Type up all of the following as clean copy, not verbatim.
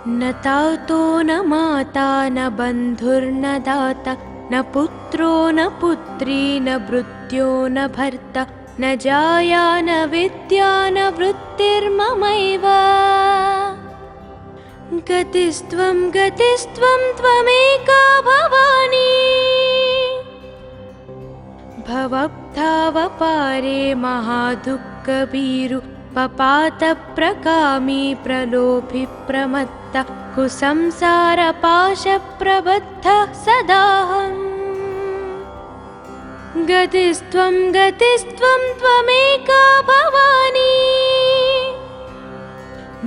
न तातो न माता न बन्धुर्न दाता न पुत्रो न पुत्री न भृत्यो न भर्ता न जाया न विद्या न वृत्तिर्ममैव। गतिस्त्वं गतिस्त्वं त्वमेका भवानी भवब्धावपारे महादुःखभीरु पपातप्रकामी प्रलोभि प्रमत्ता कुसंसारपाशप्रबद्धः सदाहम्। गतिस्त्वं गतिस्त्वं त्वमेका भवानी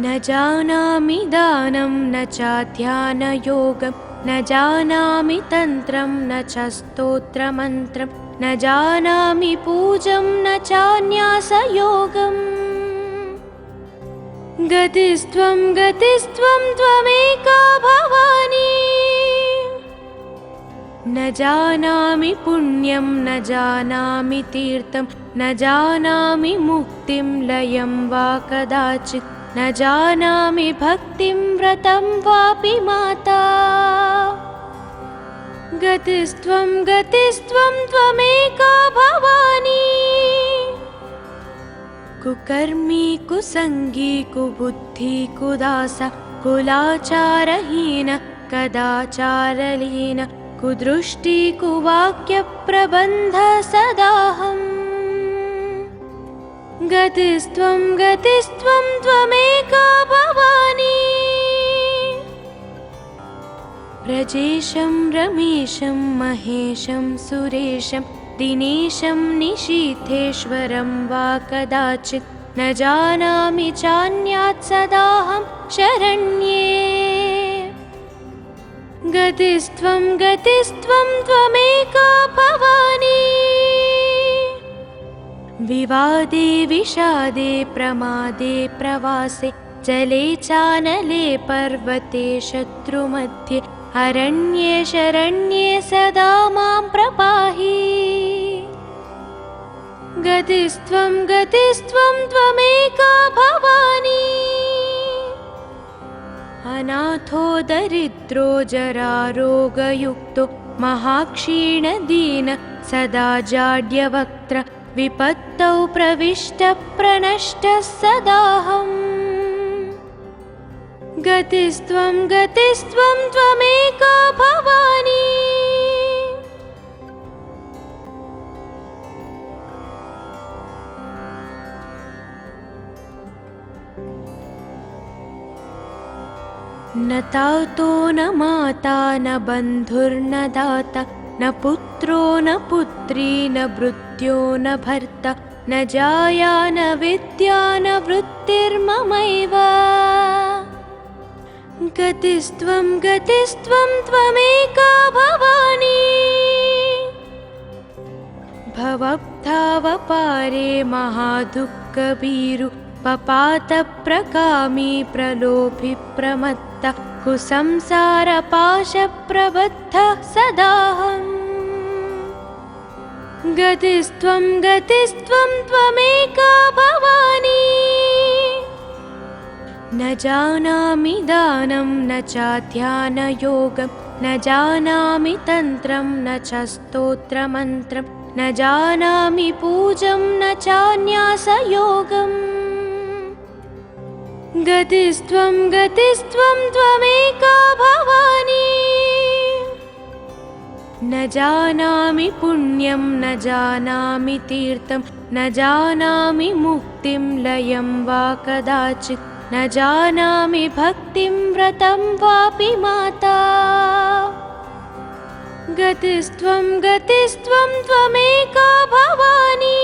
न जानामि दानं न चाध्यानयोगं न जानामि तन्त्रं न च स्तोत्रमन्त्रं न जानामि पूजं न चान्यासयोगम्। गतिस्त्वं गतिस्त्वं त्वमेका भवानी न जानामि पुण्यं न जानामि तीर्थं न जानामि मुक्तिं लयं वा कदाचित् न जानामि भक्तिं व्रतं वापि माता। गतिस्त्वं गतिस्त्वं त्वमेका भवानी कुकर्मी कुसंगी कुबुद्धि कुदासा कुलाचारहीन कदाचारलीन कुदृष्टि कुवाक्यप्रबन्ध सदाहम्। गतिस्त्वं गतिस्त्वं त्वमेका भवानी व्रजेशं रमेशं महेशं सुरेशं दिनेशं निशीथेश्वरं वा कदाचित् न जानामि चान्यात् सदाहं शरण्ये। गतिस्त्वं गतिस्त्वं त्वमेका भवानी विवादे विषादे प्रमादे प्रवासे जले चानले पर्वते शत्रुमध्ये अरण्ये शरण्ये सदा मां प्रपाहि। गतिस्त्वं गतिस्त्वं त्वमेका भवानी अनाथो दरिद्रो जरारोगयुक्तो महाक्षीणदीन सदा जाड्यवक्त्र विपत्तौ प्रविष्टः प्रणष्टः सदाहम्। गतिस्त्वं गतिस्त्वं त्वमेका भवानी न तातो न माता न बन्धुर्न दाता न पुत्रो न पुत्री न भृत्यो न भर्ता न जाया न विद्या न वृत्तिर्ममैव। गतिस्त्वं गतिस्त्वं त्वमेका भवानी भवब्धावपारे महादुःखभीरु पपातप्रकामी प्रलोभि प्रमत्ता कुसंसारपाशप्रबद्धः सदाहम्। गतिस्त्वं गतिस्त्वं त्वमेका भवानी न जानामि दानं न चाध्यानयोगं न जानामि तन्त्रं न च स्तोत्रमन्त्रं न जानामि पूजं न चान्यासयोगम्। गतिस्त्वं गतिस्त्वं त्वमेका भवानी न जानामि पुण्यं न जानामि तीर्थं न जानामि मुक्तिं लयं वा कदाचित् न जानामि भक्तिं व्रतं वापि माता। गतिस्त्वं गतिस्त्वं त्वमेका भवानी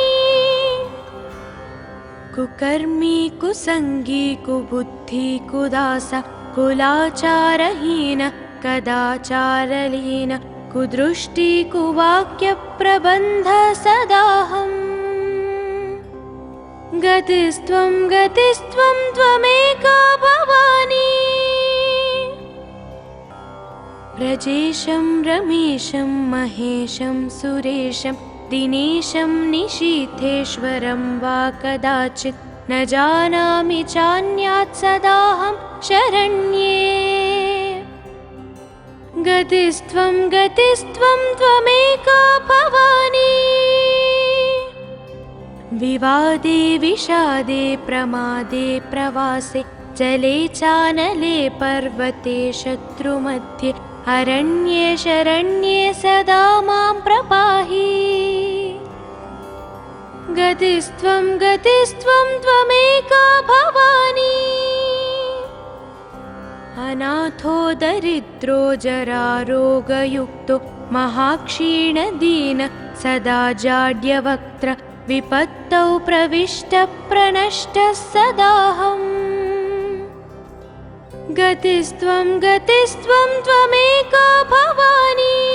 कुकर्मी कुसंगी कुबुद्धि कुदासा कुलाचारहीन कदाचारलीन कुदृष्टि कुवाक्यप्रबन्ध सदाहम्। गतिस्त्वं गतिस्त्वं त्वमेका भवानी व्रजेशं रमेशं महेशं सुरेशं दिनेशं निशीथेश्वरं वा कदाचित् न जानामि चान्यात् सदाहं शरण्ये। गतिस्त्वं गतिस्त्वं त्वमेका भवानी। विवादे विषादे प्रमादे प्रवासे जले चानले पर्वते शत्रुमध्ये अरण्ये शरण्ये सदा मां प्रपाहि। गतिस्त्वं गतिस्त्वं त्वमेका भवानी। अनाथो दरिद्रो जरारोगयुक्तो महाक्षीणदीन सदा जाड्यवक्त्र विपत्तौ प्रविष्टप्रनष्टः सदाहम्। गतिस्त्वं गतिस्त्वं त्वमेका भवानी।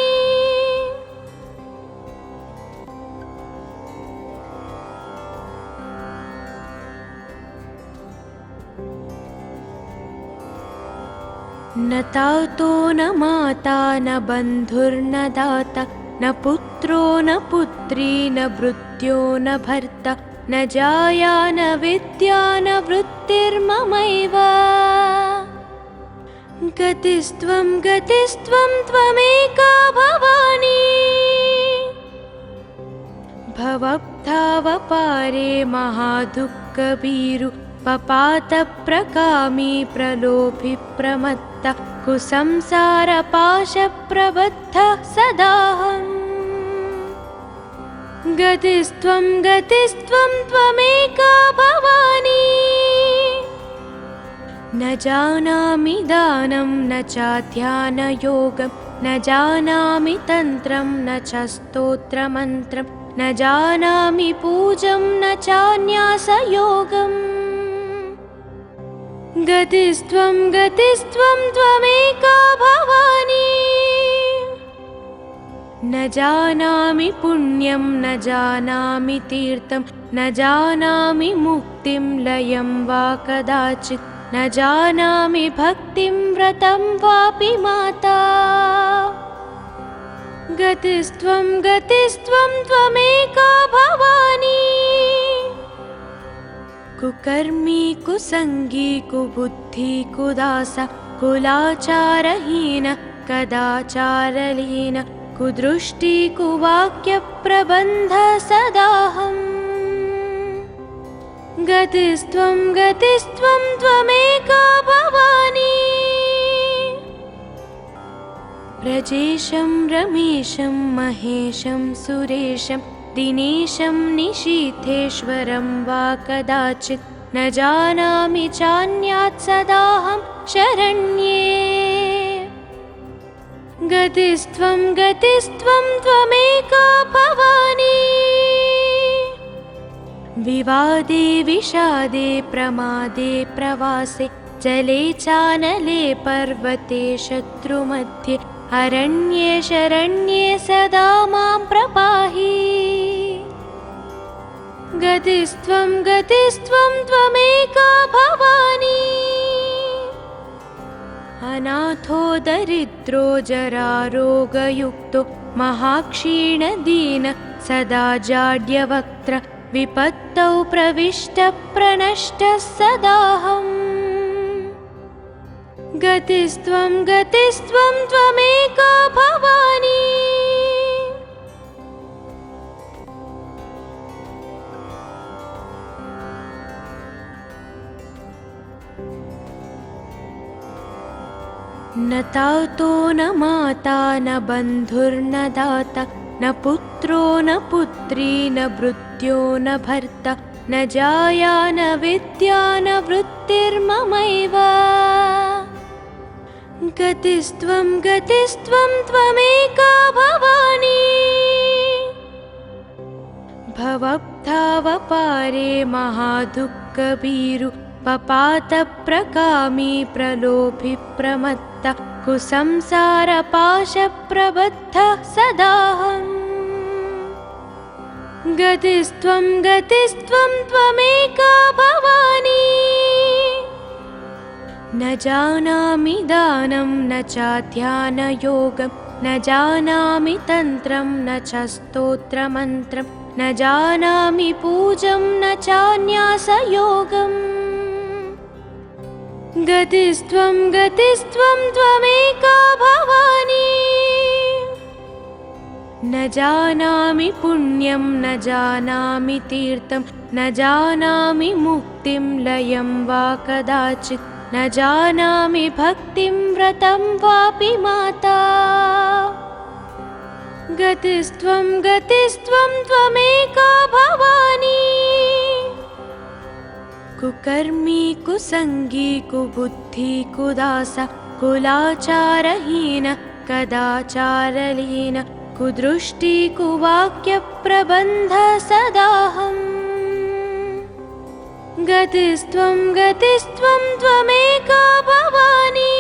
न तातो न माता न बन्धुर्न दाता न पुत्रो न पुत्री न भृत्यो न भर्ता न जाया न विद्या न वृत्तिर्ममैव। गतिस्त्वं गतिस्त्वं त्वमेका भवानी। भवब्धावपारे महादुःखभीरु पपातप्रकामी प्रलोभि प्रमत्ता कुसंसारपाशप्रबद्धः सदाहम्। गतिस्त्वं गतिस्त्वं त्वमेका भवानी। न जानामि दानं न चाध्यानयोगं न जानामि तन्त्रं न च स्तोत्रमन्त्रं न जानामि पूजं न चान्यासयोगम्। गतिस्त्वं गतिस्त्वं त्वमेका भवानी। न जानामि पुण्यं न जानामि तीर्थं न जानामि मुक्तिं लयं वा कदाचित् न जानामि भक्तिं व्रतं वापि माता। गतिस्त्वं गतिस्त्वं त्वमेका भवानी। कुकर्मी कुसंगी कुबुद्धि कुदासा कुलाचारहीन कदाचारलीन कुदृष्टि कुवाक्यप्रबन्ध सदाहम्। गतिस्त्वं गतिस्त्वं त्वमेका भवानी। व्रजेशं रमेशं महेशं सुरेशं दिनेशं निशीथेश्वरं वा कदाचित् न जानामि चान्यात् सदाहं शरण्ये। गतिस्त्वं गतिस्त्वं त्वमेका भवानी। विवादे विषादे प्रमादे प्रवासे जले चानले पर्वते शत्रुमध्ये अरण्ये शरण्ये सदा मां प्रपाहि। गतिस्त्वं गतिस्त्वं त्वमेका भवानी। अनाथो दरिद्रो जरारोगयुक्तो महाक्षीणदीन सदा जाड्यवक्त्र विपत्तौ प्रविष्टप्रनष्टः सदाहम्। गतिस्त्वं गतिस्त्वं त्वमेका भवानी। न तातो न माता न बन्धुर्न दाता न पुत्रो न पुत्री न भृत्यो न भर्ता न जाया न विद्या न वृत्तिर्ममैव। गतिस्त्वं गतिस्त्वं त्वमेका भवानी। भवब्धावपारे महादुःखभीरु पपातप्रकामी प्रलोभि प्रमत्ता कुसंसारपाशप्रबद्धः सदाहम्। गतिस्त्वं गतिस्त्वं त्वमेका भवानी। न जानामि दानं न चाध्यानयोगं न जानामि तन्त्रं न च स्तोत्रमन्त्रं न जानामि पूजं न चान्यासयोगम् गतिस्त्वं गतिस्त्वं त्वमेका भवानी न जानामि पुण्यं न जानामि तीर्थं न जानामि मुक्तिं लयं वा कदाचित् न जानामि भक्तिं व्रतं वापि माता गतिस्त्वं गतिस्त्वं त्वमेका भवानी कुकर्मी कुसंगी कुबुद्धि कुदासा कुलाचारहीन कदाचारलीन कुदृष्टि कुवाक्यप्रबन्ध सदाहम् गतिस्त्वं गतिस्त्वं त्वमेका भवानी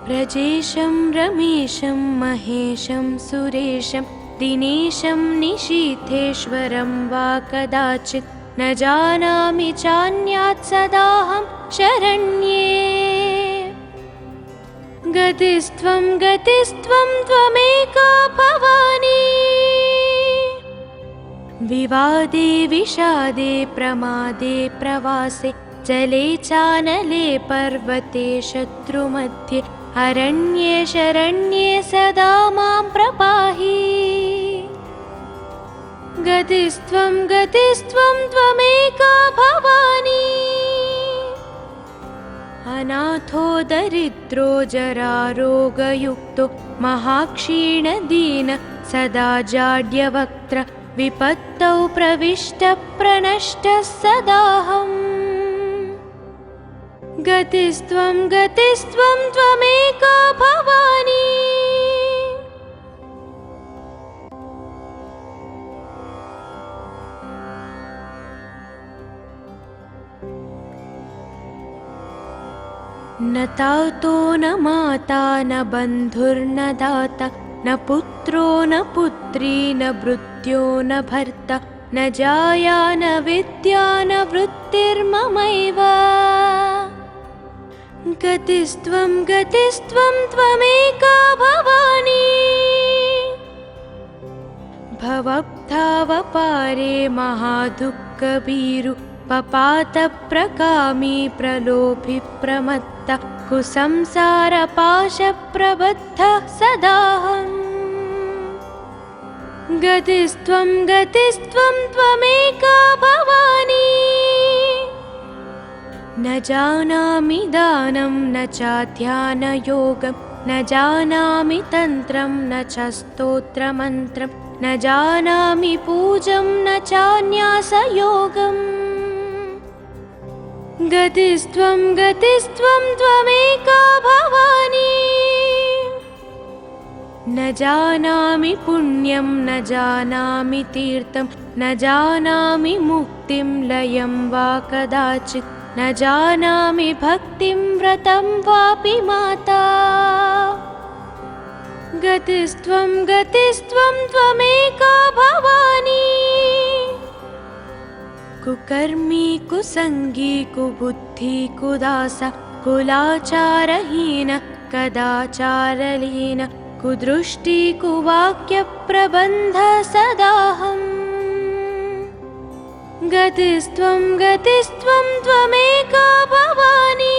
व्रजेशं रमेशं महेशं सुरेशं दिनेशं निशीथेश्वरं वा कदाचित् न जानामि चान्यात् सदाहं शरण्ये गतिस्त्वं गतिस्त्वं त्वमेका भवानी विवादे विषादे प्रमादे प्रवासे जले चानले पर्वते शत्रुमध्ये अरण्ये शरण्ये सदा मां प्रपाहि गतिस्त्वं गतिस्त्वं त्वमेका भवानी अनाथो दरिद्रो जरारोगयुक्तो महाक्षीणदीन सदा जाड्यवक्त्र विपत्तौ प्रविष्टप्रनष्टः सदाहम् गतिस्त्वं गतिस्त्वं त्वमेका भवानी न तातो न माता न बन्धुर्न दाता न पुत्रो न पुत्री न भृत्यो न भर्ता न जाया न विद्या न वृत्तिर्ममैव गतिस्त्वं गतिस्त्वं त्वमेका भवानी भवब्धावपारे महादुःखभीरु पपातप्रकामी प्रलोभि प्रमत्ता कुसंसारपाशप्रबद्धः सदाहम् गतिस्त्वं गतिस्त्वं त्वमेका भवानी न जानामि दानं न चाध्यानयोगं न जानामि तन्त्रं न च स्तोत्रमन्त्रं न जानामि पूजं न चान्यासयोगम् गतिस्त्वं गतिस्त्वं त्वमेका भवानी न जानामि पुण्यं न जानामि तीर्थं न जानामि मुक्तिं लयं वा कदाचित् न जानामि भक्तिं व्रतं वापि माता गतिस्त्वं गतिस्त्वं त्वमेका भवानी कुकर्मी कुसंगी कुबुद्धि कुदासा कुलाचारहीन कदाचारलीन कुदृष्टि कुवाक्यप्रबन्ध सदाहम् गतिस्त्वं गतिस्त्वं त्वमेका भवानी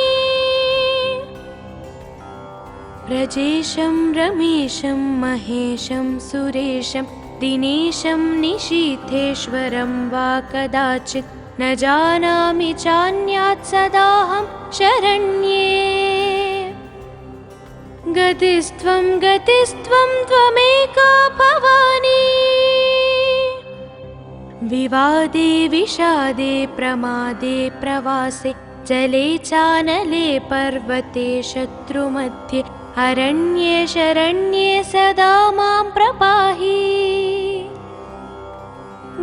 व्रजेशं रमेशं महेशं सुरेशं दिनेशं निशीथेश्वरं वा कदाचित् न जानामि चान्यात् सदाहं शरण्ये गतिस्त्वं गतिस्त्वं त्वमेका भवानी विवादे विषादे प्रमादे प्रवासे जले चानले पर्वते शत्रुमध्ये अरण्ये शरण्ये सदा मां प्रपाहि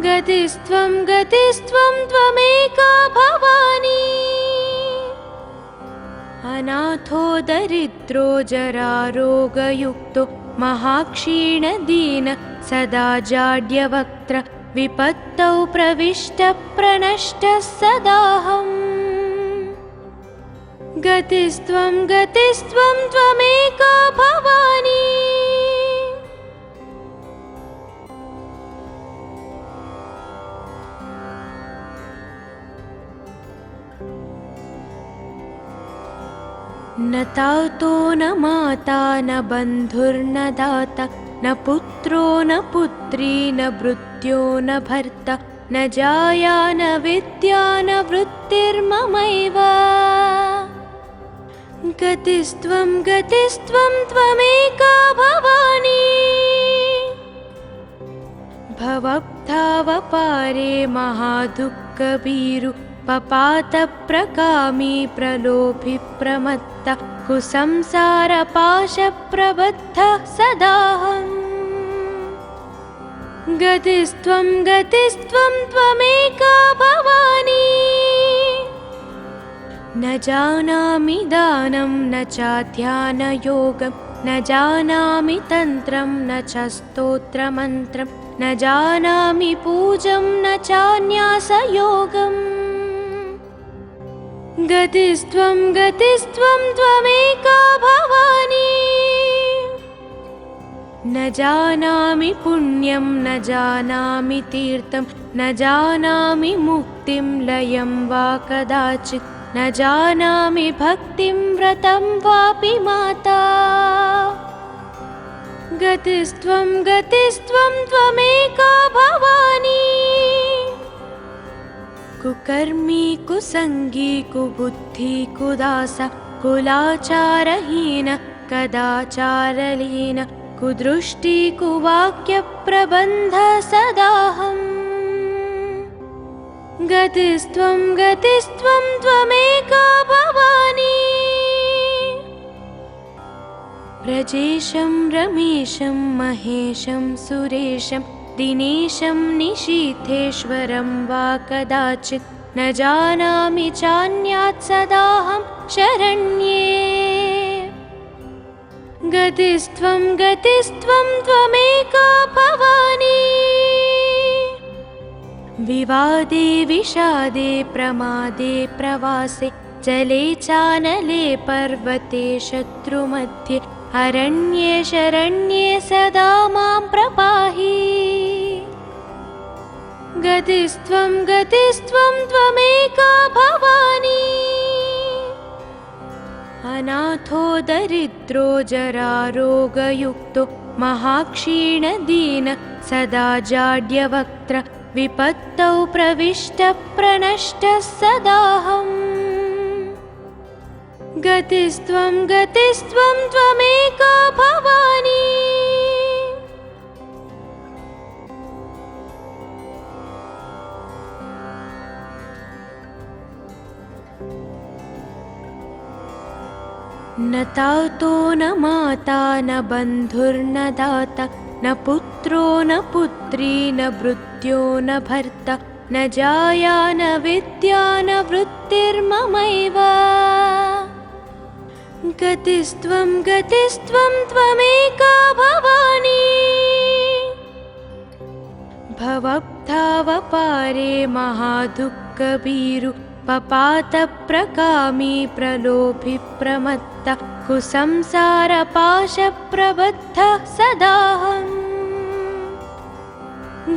गतिस्त्वं गतिस्त्वं त्वमेका भवानी अनाथो दरिद्रो जरारोगयुक्तो महाक्षीणदीन सदा जाड्यवक्त्र विपत्तौ प्रविष्टप्रनष्टः सदाहम् गतिस्त्वं गतिस्त्वं त्वमेका भवानी। न तातो न माता न बन्धुर्न दाता न पुत्रो न पुत्री न भृत्यो न भर्ता न जाया न विद्या न वृत्तिर्ममैव। गतिस्त्वं गतिस्त्वं त्वमेका भवानी। भवब्धावपारे महादुःखभीरु पपातप्रकामी प्रलोभि प्रमत्ता कुसंसारपाशप्रबद्धः सदाहम्। गतिस्त्वं गतिस्त्वं त्वमेका भवानी। न जानामि दानं न चाध्यानयोगं न जानामि तन्त्रं न च स्तोत्रमन्त्रं न जानामि पूजं न चान्यासयोगम्। गतिस्त्वं गतिस्त्वं त्वमेका भवानी। न जानामि पुण्यं न जानामि तीर्थं न जानामि मुक्तिं लयं वा कदाचित् न जानामि भक्तिं व्रतं वापि माता। गतिस्त्वं गतिस्त्वं त्वमेका भवानी। कुकर्मी कुसंगी कुबुद्धि कुदासा कुलाचारहीन कदाचारलीन कुदृष्टि कुवाक्यप्रबन्ध सदाहम्। गतिस्त्वं गतिस्त्वं त्वमेका भवानी। व्रजेशं रमेशं महेशं सुरेशं दिनेशं निशीथेश्वरं वा कदाचित् न जानामि चान्यात् सदाहं शरण्ये। गतिस्त्वं गतिस्त्वं त्वमेका भवानी। विवादे विषादे प्रमादे प्रवासे जले चानले पर्वते शत्रुमध्ये अरण्ये शरण्ये सदा मां प्रपाहि। गतिस्त्वं गतिस्त्वं त्वमेका भवानी। अनाथो दरिद्रो जरारोगयुक्तो महाक्षीणदीन सदा जाड्यवक्त्र विपत्तौ प्रविष्टः प्रनष्टः सदाहम्। गतिस्त्वं गतिस्त्वं त्वमेका भवानी। न तातो न माता न बन्धुर्न दाता न पुत्रो न पुत्री न भृत्यो न भर्ता न जाया न विद्या न वृत्तिर्ममैव। गतिस्त्वं गतिस्त्वं त्वमेका भवानी। भवब्धावपारे महादुःखभीरु पपातप्रकामी प्रलोभि प्रमत्ता कुसंसारपाशप्रबद्धः सदाहम्।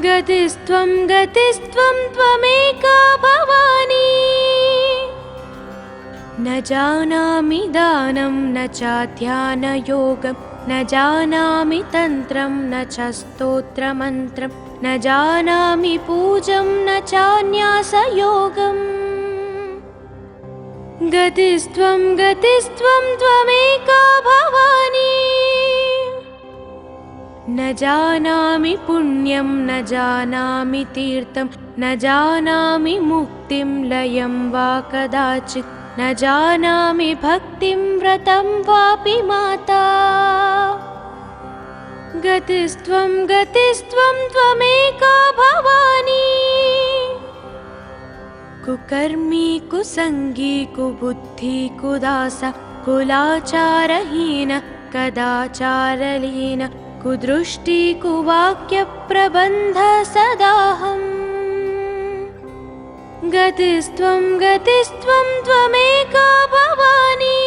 गतिस्त्वं गतिस्त्वं त्वमेका भवानी। न जानामि दानं न चाध्यानयोगं न जानामि तन्त्रं न च स्तोत्रमन्त्रं न जानामि पूजं न चान्यासयोगम्। गतिस्त्वं गतिस्त्वं त्वमेका भवानी। न जानामि पुण्यं न जानामि तीर्थं न जानामि मुक्तिं लयं वा कदाचित् न जानामि भक्तिं व्रतं वापि माता। गतिस्त्वं गतिस्त्वं त्वमेका भवानी। कुकर्मी कुसंगी कुबुद्धि कुदासा कुलाचारहीन कदाचारलीन कुदृष्टि कुवाक्यप्रबन्ध सदाहम्। गतिस्त्वं गतिस्त्वं त्वमेका भवानी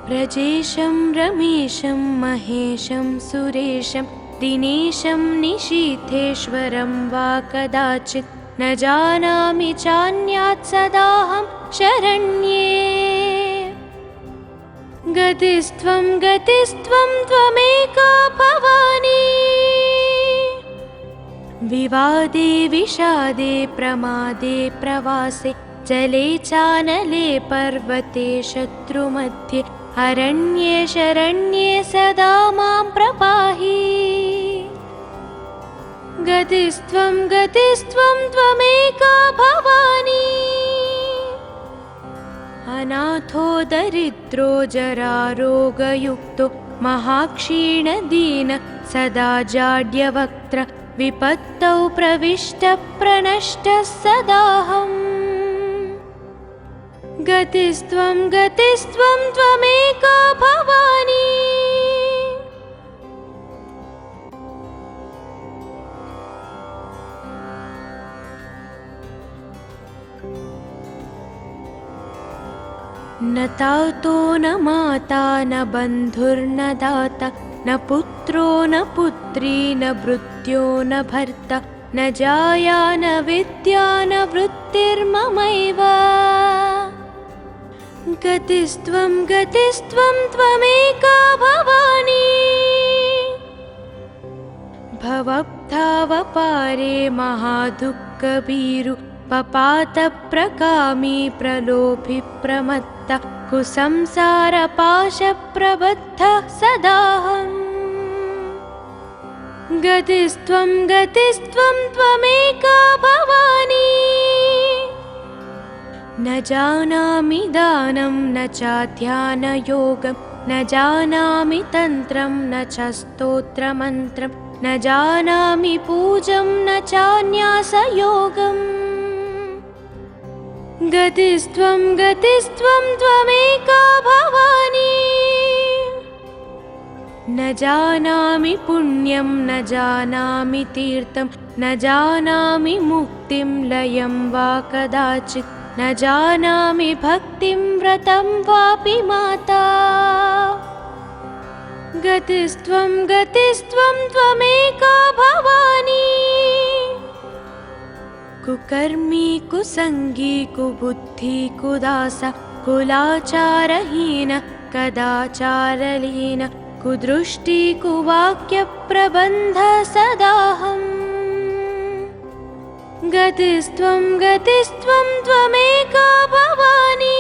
व्रजेशं रमेशं महेशं सुरेशं दिनेशं निशीथेश्वरं वा कदाचित् न जानामि चान्यात् सदाहं शरण्ये गतिस्त्वं त्वमेका भवानी विवादे विषादे प्रमादे प्रवासे जले चानले पर्वते शत्रुमध्ये अरण्ये शरण्ये सदा मां प्रपाहि गतिस्त्वं त्वमेका भवानी अनाथो दरिद्रो जरारोगयुक्तो महाक्षीणदीन सदा जाड्यवक्त्र विपत्तौ प्रविष्टप्रनष्टः सदाहम् गतिस्त्वं त्वमेका भवानी न तातो न माता न बन्धुर्न दाता न पुत्रो न पुत्री न भृत्यो न भर्ता न जाया न विद्या न वृत्तिर्ममैव गतिस्त्वं त्वमेका भवानी भवब्धावपारे महादुःखभीरु पपातप्रकामी प्रलोभि प्रमत्तः कुसंसारपाशप्रबद्धः सदाहम् गतिस्त्वं त्वमेका भवानी न जानामि दानं न चाध्यानयोगं न जानामि तन्त्रं न च स्तोत्रमन्त्रं न जानामि पूजं न चान्यासयोगम् गतिस्त्वं त्वमेका भवानी न जानामि पुण्यं न जानामि तीर्थं न जानामि मुक्तिं लयं वा कदाचित् न जानामि भक्तिं व्रतं वापि माता गतिस्त्वं त्वमेका भवानी कुकर्मी कुसंगी कुबुद्धि कुदासा कुलाचारहीन कदाचारलीन कुदृष्टि कुवाक्यप्रबन्ध सदाहम् गतिस्त्वं त्वमेका भवानी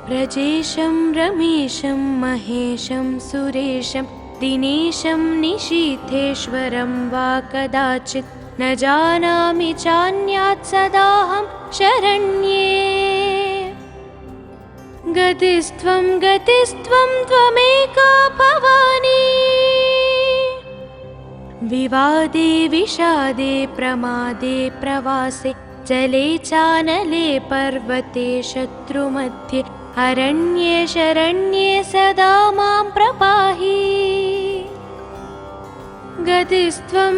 व्रजेशं रमेशं महेशं सुरेशं दिनेशं निशीथेश्वरं वा कदाचित् न जानामि चान्यात् सदाहं शरण्ये गतिस्त्वं त्वमेका भवानी विवादे विषादे प्रमादे प्रवासे जले चानले पर्वते शत्रुमध्ये अरण्ये शरण्ये सदा मां प्रपाहि गतिस्त्वं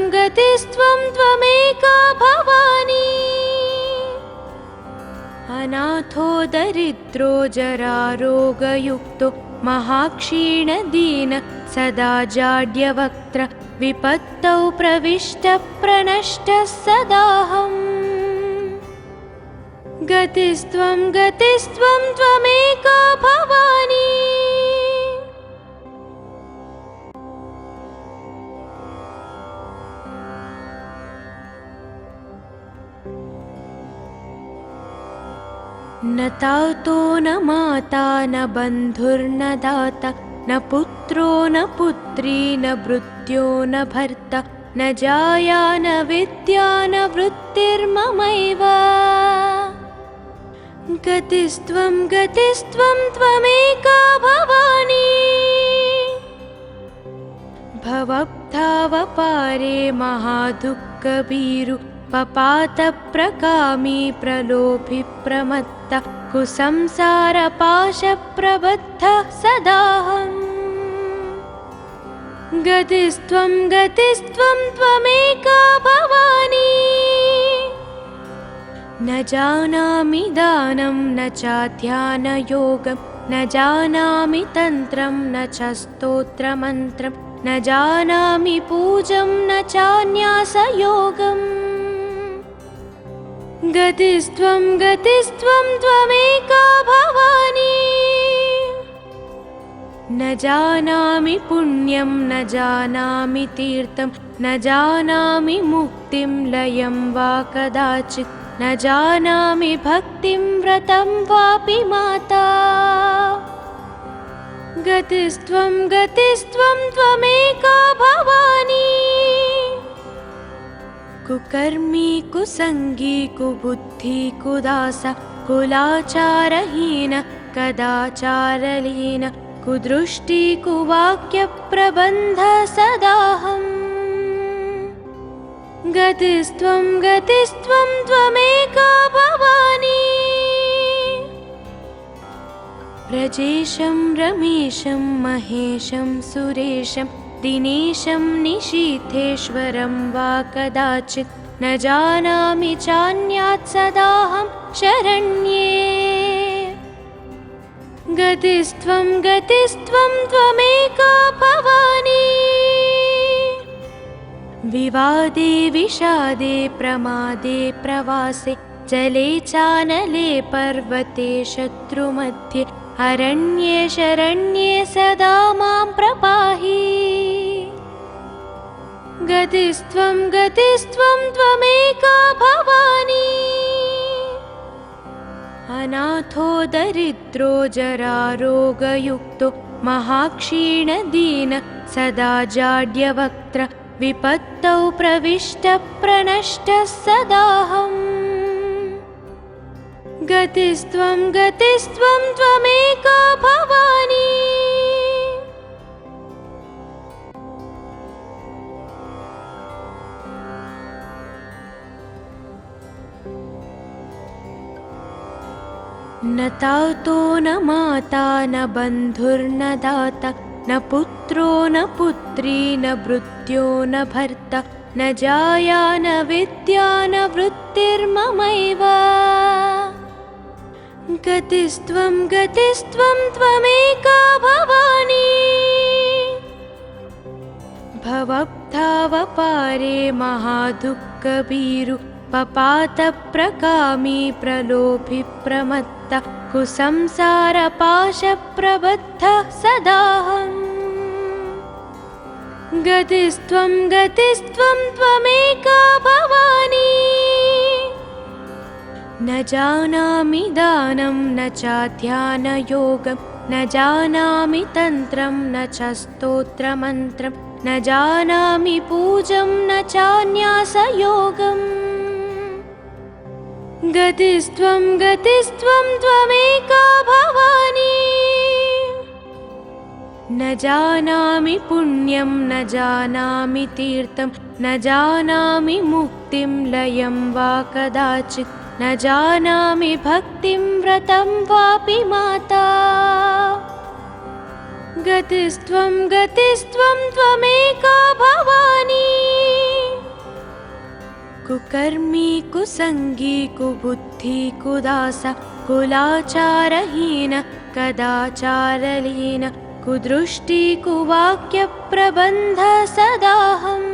त्वमेका भवानी अनाथो दरिद्रो जरारोगयुक्तो महाक्षीणदीन सदा जाड्यवक्त्र विपत्तौ प्रविष्टप्रनष्टः सदाहम् गतिस्त्वं त्वमेका भवानी न तातो न माता न बन्धुर्न दाता न पुत्रो न पुत्री न भृत्यो न भर्ता न जाया न विद्या न वृत्तिर्ममैव गतिस्त्वं त्वमेका भवानी भवब्धावपारे महादुःखभीरु पपातप्रकामी प्रलोभि प्रमत्तः कुसंसारपाशप्रबद्धः सदाहम् गतिस्त्वं गतिस्त्वं त्वमेका भवानी न जानामि दानं न चाध्यानयोगं न जानामि तन्त्रं न च स्तोत्रमन्त्रं न जानामि पूजं न चान्यासयोगम् गतिस्त्वं गतिस्त्वं त्वमेका भवानी न जानामि पुण्यं न जानामि तीर्थं न जानामि मुक्तिं लयं वा कदाचित् न जानामि भक्तिं व्रतं वापि माता गतिस्त्वं गतिस्त्वं त्वमेका भवानी कुकर्मी कुसंगी कुबुद्धि कुदासा कुलाचारहीन कदाचारलीन कुदृष्टि कुवाक्यप्रबन्ध सदाहम् गतिस्त्वं गतिस्त्वं त्वमेका भवानी व्रजेशं रमेशं महेशं सुरेशं दिनेशं निशीथेश्वरं वा कदाचित् न जानामि चान्यात् सदाहं शरण्ये गतिस्त्वं गतिस्त्वं त्वमेका भवानी विवादे विषादे प्रमादे प्रवासे जले चानले पर्वते शत्रुमध्ये अरण्ये शरण्ये सदा मां प्रपाहि गतिस्त्वं गतिस्त्वं त्वमेका भवानी अनाथो दरिद्रो जरारोगयुक्तो महाक्षीणदीन सदा जाड्यवक्त्र विपत्तौ प्रविष्टप्रनष्टः सदाहम् गतिस्त्वं गतिस्त्वं त्वमेका भवानी न तातो न माता न बन्धुर्न दाता न पुत्रो न पुत्री न भृत्यो न भर्ता न जाया न विद्या न वृत्तिर्ममैव गतिस्त्वं गतिस्त्वं त्वमेका भवानी भवब्धावपारे महादुःखभीरु पपातप्रकामी प्रलोभि प्रमत्ता कुसंसारपाशप्रबद्धः सदाहम् गतिस्त्वं गतिस्त्वं त्वमेका भवानी न जानामि दानं न चाध्यानयोगं न जानामि तन्त्रं न च स्तोत्रमन्त्रं न जानामि पूजं न चान्यासयोगम् गतिस्त्वं गतिस्त्वं त्वमेका भवानी न जानामि पुण्यं न जानामि तीर्थं न जानामि मुक्तिं लयं वा कदाचित् न जानामि भक्तिं व्रतं वापि माता गतिस्त्वं गतिस्त्वं त्वमेका भवानी कुकर्मी कुसंगी कुबुद्धि कुदासा कुलाचारहीन कदाचारलीन कुदृष्टि कुवाक्यप्रबन्ध सदाहम्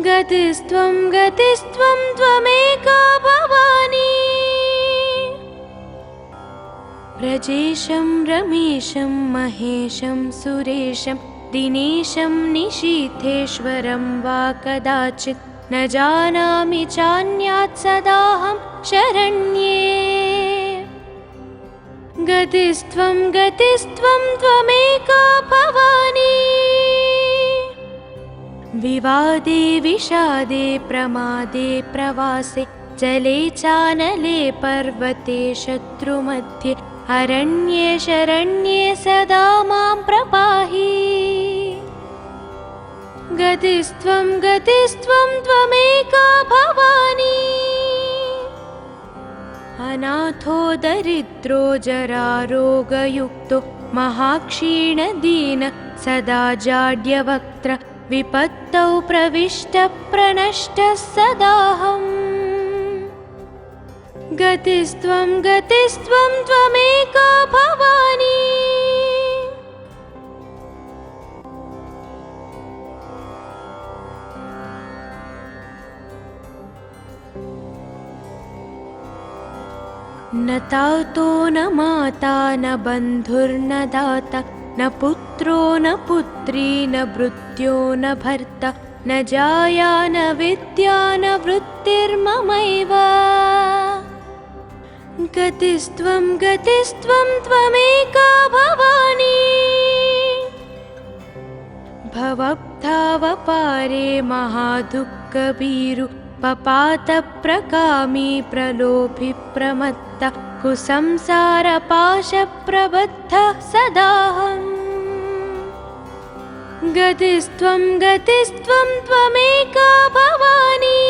गतिस्त्वं गतिस्त्वं त्वमेका भवानी व्रजेशं रमेशं महेशं सुरेशं दिनेशं निशीथेश्वरं वा कदाचित् न जानामि चान्यात् सदाहं शरण्ये गतिस्त्वं गतिस्त्वं त्वमेका भवानी विवादे विषादे प्रमादे प्रवासे जले चानले पर्वते शत्रुमध्ये अरण्ये शरण्ये सदा मां प्रपाहि गतिस्त्वं गतिस्त्वं त्वमेका भवानी अनाथो दरिद्रो जरारोगयुक्तो महाक्षीणदीन सदा जाड्यवक्त्र विपत्तौ प्रविष्टप्रणष्टः सदाहम् गतिस्त्वं गतिस्त्वं त्वमेका भवानी न तातो न माता न बन्धुर्न दाता न पुत्रो न पुत्री न भृत्यो न भर्ता न जाया न विद्या न वृत्तिर्ममैव गतिस्त्वं गतिस्त्वं त्वमेका भवानी भवब्धावपारे महादुःखभीरु पपातप्रकामी प्रलोभि प्रमत्ता कुसंसारपाशप्रबद्धः सदाहम् गतिस्त्वं गतिस्त्वं त्वमेका भवानी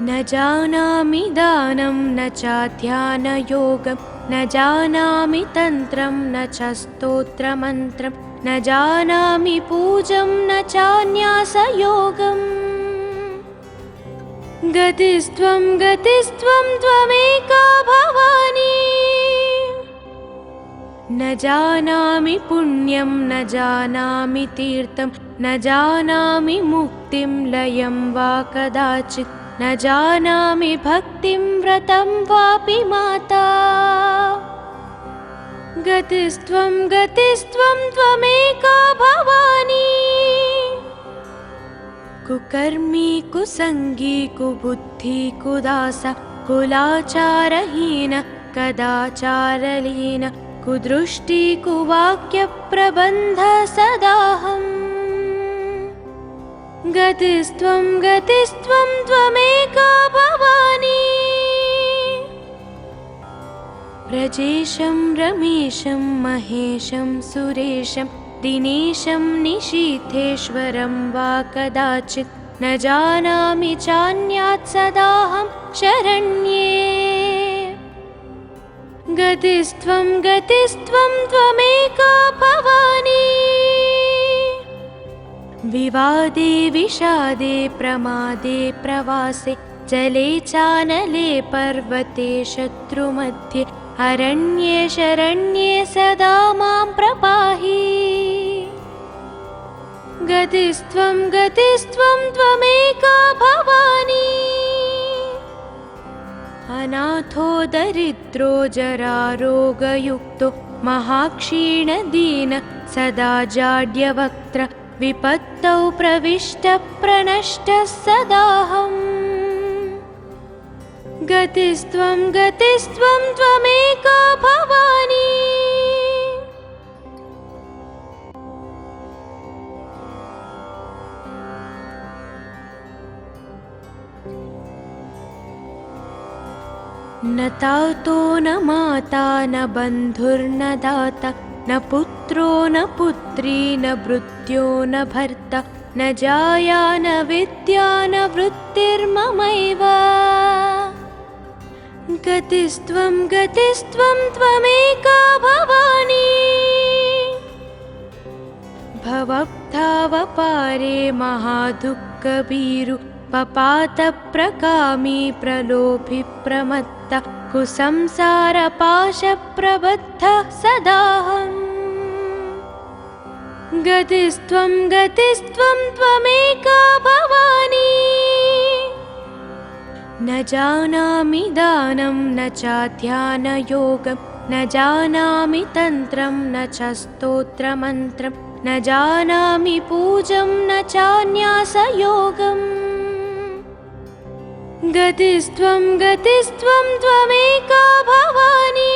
न जानामि दानं न चाध्यानयोगं न जानामि तन्त्रं न च स्तोत्रमन्त्रं न जानामि पूजं न चान्यासयोगम् गतिस्त्वं गतिस्त्वं त्वमेका भवानी न जानामि पुण्यं न जानामि तीर्थं न जानामि मुक्तिं लयं वा कदाचित् न जानामि भक्तिं व्रतं वापि माता गतिस्त्वं गतिस्त्वं त्वमेका भवानी कुकर्मी कुसंगी कुबुद्धि कुदासा कुलाचारहीन कदाचारलीन कुदृष्टि कुवाक्यप्रबन्ध सदाहम् गतिस्त्वं गतिस्त्वं त्वमेका भवानी व्रजेशं रमेशं महेशं सुरेशं दिनेशं निशीथेश्वरं वा कदाचित् न जानामि चान्यात् सदाहं शरण्ये गतिस्त्वं गतिस्त्वं त्वमेका भवानी विवादे विषादे प्रमादे प्रवासे जले चानले पर्वते शत्रुमध्ये अरण्ये शरण्ये सदा मां प्रपाहि गतिस्त्वं गतिस्त्वं त्वमेका भवानी अनाथो दरिद्रो जरारोगयुक्तो महाक्षीणदीन सदा जाड्यवक्त्र विपत्तौ प्रविष्टप्रणष्टः सदाहम् गतिस्त्वं गतिस्त्वं त्वमेका भवानी न तातो न माता न बन्धुर्न दाता न पुत्रो न पुत्री न भृत्यो न भर्ता न जाया न विद्या न वृत्तिर्ममैव गतिस्त्वं गतिस्त्वं त्वमेका भवानी भवब्धावपारे महादुःखभीरु पपातप्रकामी प्रलोभि प्रमत्ता कुसंसारपाशप्रबद्धः सदाहम् गतिस्त्वं गतिस्त्वं त्वमेका भवानी न जानामि दानं न चाध्यानयोगं न जानामि तन्त्रं न च स्तोत्रमन्त्रं न जानामि पूजं न चान्यासयोगम् गतिस्त्वं गतिस्त्वं त्वमेका भवानी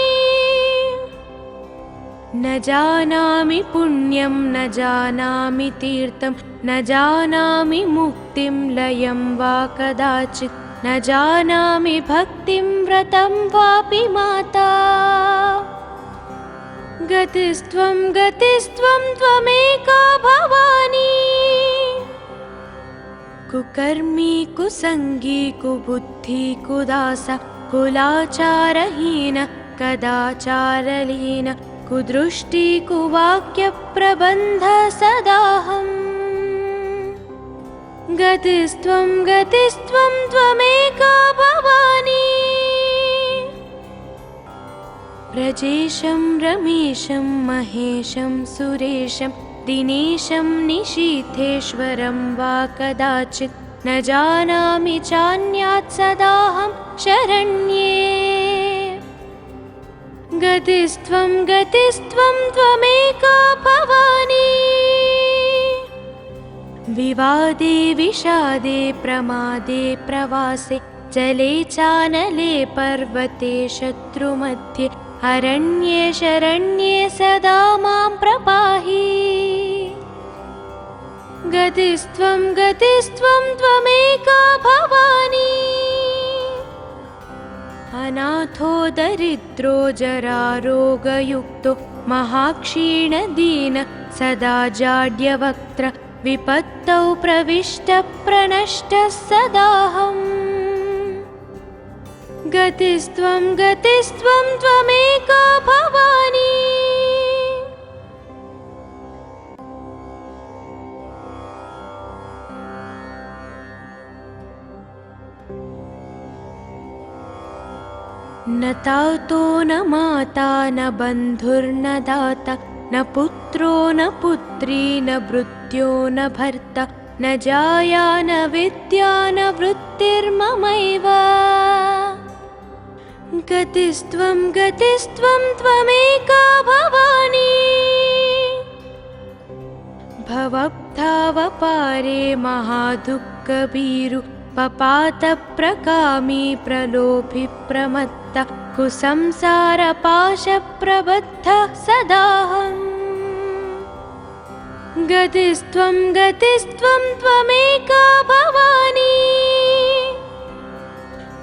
न जानामि पुण्यं न जानामि तीर्थं न जानामि मुक्तिं लयं वा कदाचित् न जानामि भक्तिं व्रतं वापि माता गतिस्त्वं गतिस्त्वं त्वमेका भवानी कुकर्मी कुसंगी कुबुद्धि कुदासा कुलाचारहीन कदाचारलीन कुदृष्टि कुवाक्यप्रबन्ध सदाहम् गतिस्त्वं गतिस्त्वं त्वमेका भवानी व्रजेशं रमेशं महेशं सुरेशं दिनेशं निशीथेश्वरं वा कदाचित् न जानामि चान्यात् सदाहं शरण्ये गतिस्त्वं गतिस्त्वं त्वमेका भवानी विवादे विषादे प्रमादे प्रवासे जले चानले पर्वते शत्रुमध्ये अरण्ये शरण्ये सदा मां प्रपाहि गतिस्त्वं गतिस्त्वं त्वमेका भवानी अनाथो दरिद्रो जरारोगयुक्तो महाक्षीणदीन सदा जाड्यवक्त्र विपत्तौ प्रविष्टप्रनष्टः सदाहम् गतिस्त्वं गतिस्त्वं त्वमेका भवानी न तातो न माता न बन्धुर्न दाता न पुत्रो न पुत्री न भृत्यो न भर्ता न जाया न विद्या न वृत्तिर्ममैव गतिस्त्वं गतिस्त्वं त्वमेका भवानी भवब्धावपारे महादुःखभीरु पपातप्रकामी प्रलोभि प्रमत्ता कुसंसारपाशप्रबद्धः सदाहम् गतिस्त्वं गतिस्त्वं त्वमेका भवानी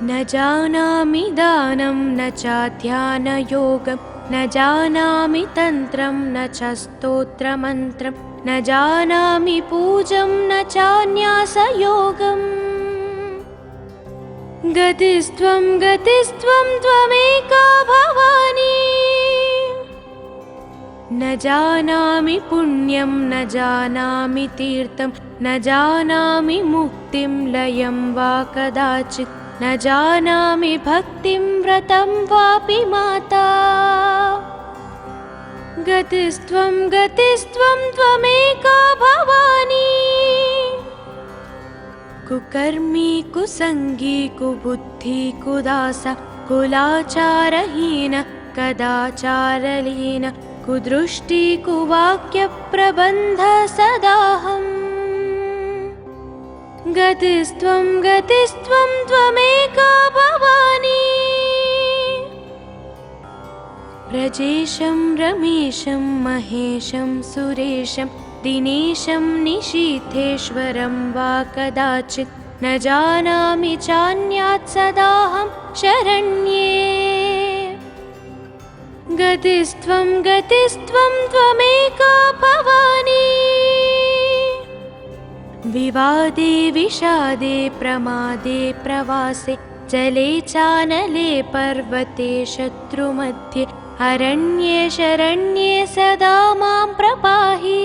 न जानामि दानं न चाध्यानयोगं न जानामि तन्त्रं न च स्तोत्रमन्त्रं न जानामि पूजं न चान्यासयोगम् गतिस्त्वं गतिस्त्वं त्वमेका भवानी न जानामि पुण्यं न जानामि तीर्थं न जानामि मुक्तिं लयं वा कदाचित् न जानामि भक्तिं व्रतं वापि माता गतिस्त्वं गतिस्त्वं त्वमेका भवानी कुकर्मी कुसंगी कुबुद्धि कुदासा कुलाचारहीन कदाचारलीन कुदृष्टि कुवाक्यप्रबन्ध सदाहम् गतिस्त्वं गतिस्त्वं त्वमेका भवानी व्रजेशं रमेशं महेशं सुरेशं दिनेशं निशीथेश्वरं वा कदाचित् न जानामि चान्यात् सदाहं शरण्ये गतिस्त्वं गतिस्त्वं त्वमेका भवानी विवादे विषादे प्रमादे प्रवासे जले चानले पर्वते शत्रुमध्ये अरण्ये शरण्ये सदा मां प्रपाहि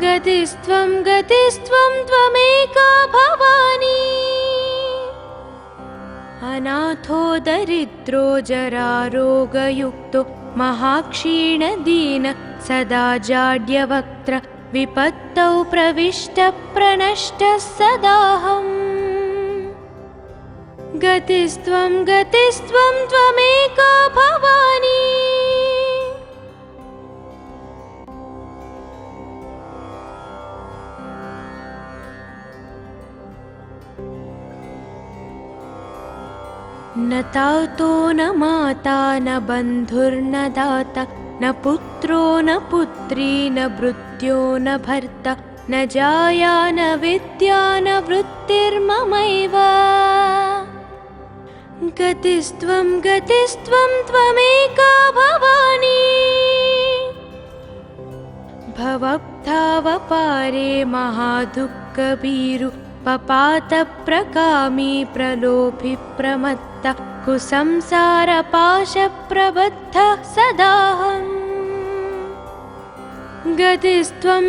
गतिस्त्वं गतिस्त्वं त्वमेका भवानी अनाथो दरिद्रो जरारोगयुक्तो महाक्षीणदीन सदा जाड्यवक्त्र विपत्तौ प्रविष्टप्रनष्टः सदाहम् गतिस्त्वं गतिस्त्वं त्वमेका भवानी न तातो न माता न बन्धुर्न दाता न पुत्रो न पुत्री न भृत्यो न भर्ता न जाया न विद्या न वृत्तिर्ममैव गतिस्त्वं गतिस्त्वं त्वमेका भवानी भवब्धावपारे महादुःखभीरु पपातप्रकामी प्रलोभिप्रमत्तः कुसंसारपाशप्रबद्धः सदाहम् गतिस्त्वं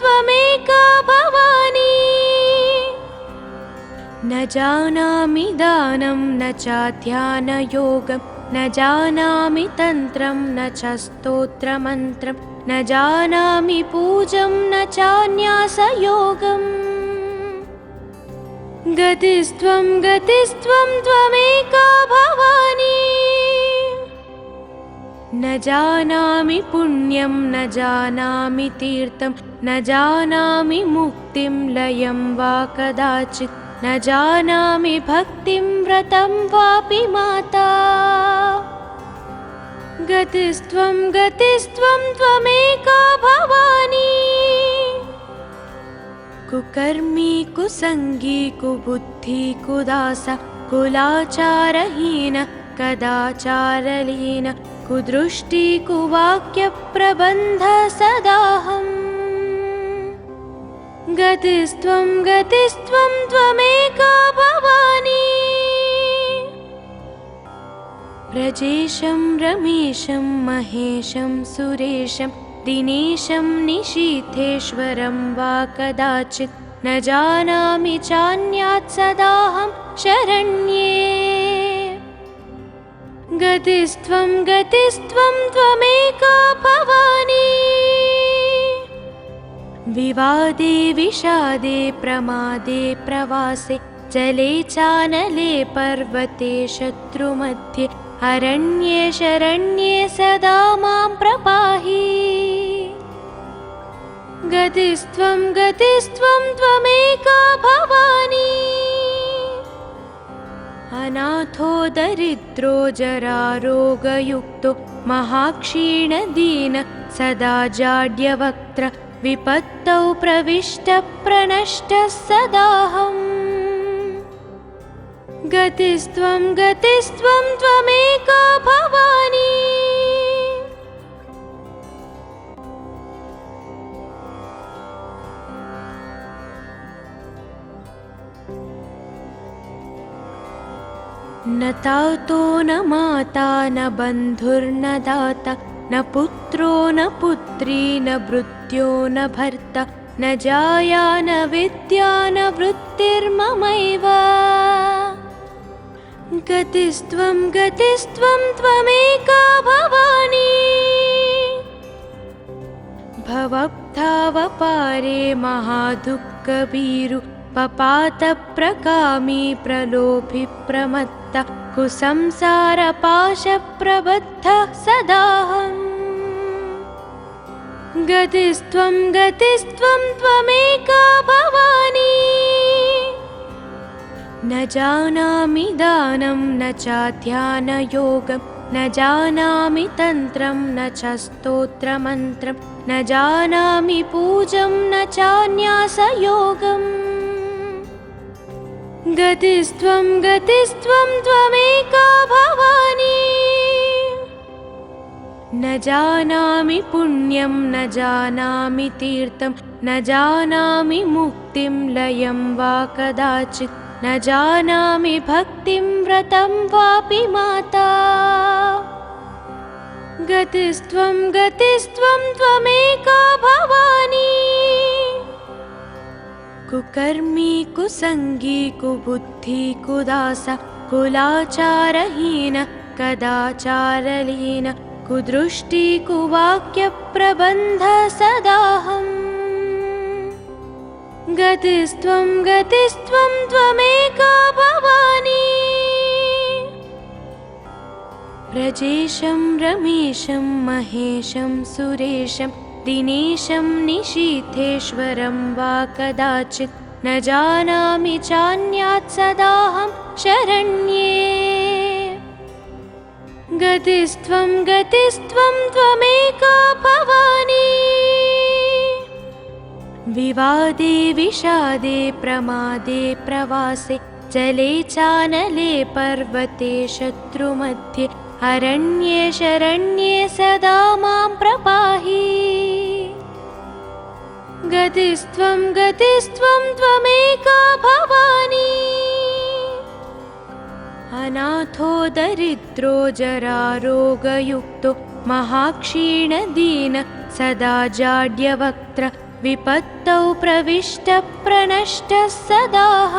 त्वमेका भवानी न जानामि दानं न चाध्यानयोगं न जानामि तन्त्रं न च स्तोत्रमन्त्रं न जानामि पूजं न चान्यासयोगम् गतिस्त्वं त्वमेका भवानी न जानामि पुण्यं न जानामि तीर्थं न जानामि मुक्तिं लयं वा कदाचित् न जानामि भक्तिं व्रतं वापि माता गतिस्त्वं त्वमेका भवानी कुकर्मी कुसंगी कुबुद्धि कुदास कुलाचारहीन कदाचारलीन कुदृष्टि कुवाक्यप्रबन्ध सदाहम् गतिस्त्वं त्वमेका भवानी व्रजेशं रमेशं महेशं सुरेशं दिनेशं निशीथेश्वरं वा कदाचित् न जानामि चान्यात् सदाहं शरण्ये गतिस्त्वं त्वमेका भवानी विवादे विषादे प्रमादे प्रवासे जले चानले पर्वते शत्रुमध्ये अरण्ये शरण्ये सदा मां प्रपाहि गतिस्त्वं त्वमेका भवानी अनाथो दरिद्रो जरारोगयुक्तो महाक्षीणदीन सदा जाड्यवक्त्र विपत्तौ प्रविष्टप्रनष्टः सदाहम् गतिस्त्वं त्वमेका भवानी न तातो न माता न बन्धुर्न दाता न पुत्रो न पुत्री न भृत्यो न भर्ता न जाया न विद्या न वृत्तिर्ममैव गतिस्त्वं त्वमेका भवानी भवब्धावपारे महादुःखभीरु पपातप्रकामी प्रलोभिप्रमत्तः कुसंसारपाशप्रबद्धः सदाहम् गतिस्त्वं त्वमेका भवानी न जानामि दानं न चाध्यानयोगं न जानामि तन्त्रं न च स्तोत्रमन्त्रं न जानामि पूजं न चान्यासयोगम् गतिस्त्वं त्वमेका भवानी न जानामि पुण्यं न जानामि तीर्थं न जानामि मुक्तिं लयं वा कदाचित् न जानामि भक्तिं व्रतं वापि माता गतिस्त्वं त्वमेका भवानी कुकर्मी कुसंगी कुबुद्धि कुदास कुलाचारहीन कदाचारलीन कुदृष्टि कुवाक्यप्रबन्ध सदाहम् गतिस्त्वं त्वमेका भवानी व्रजेशं रमेशं महेशं सुरेशं दिनेशं निशीथेश्वरं वा कदाचित् न जानामि चान्यात् सदाहं शरण्ये गतिस्त्वं त्वमेका भवानी विवादे विषादे प्रमादे प्रवासे जले चानले पर्वते शत्रुमध्ये अरण्ये शरण्ये सदा मां प्रपाहि गतिस्त्वं गतिस्त्वं त्वमेका भवानी अनाथो दरिद्रो जरारोगयुक्तो महाक्षीणदीन सदा जाड्यवक्त्र विपत्तौ प्रविष्टः प्रणष्टः सदाह।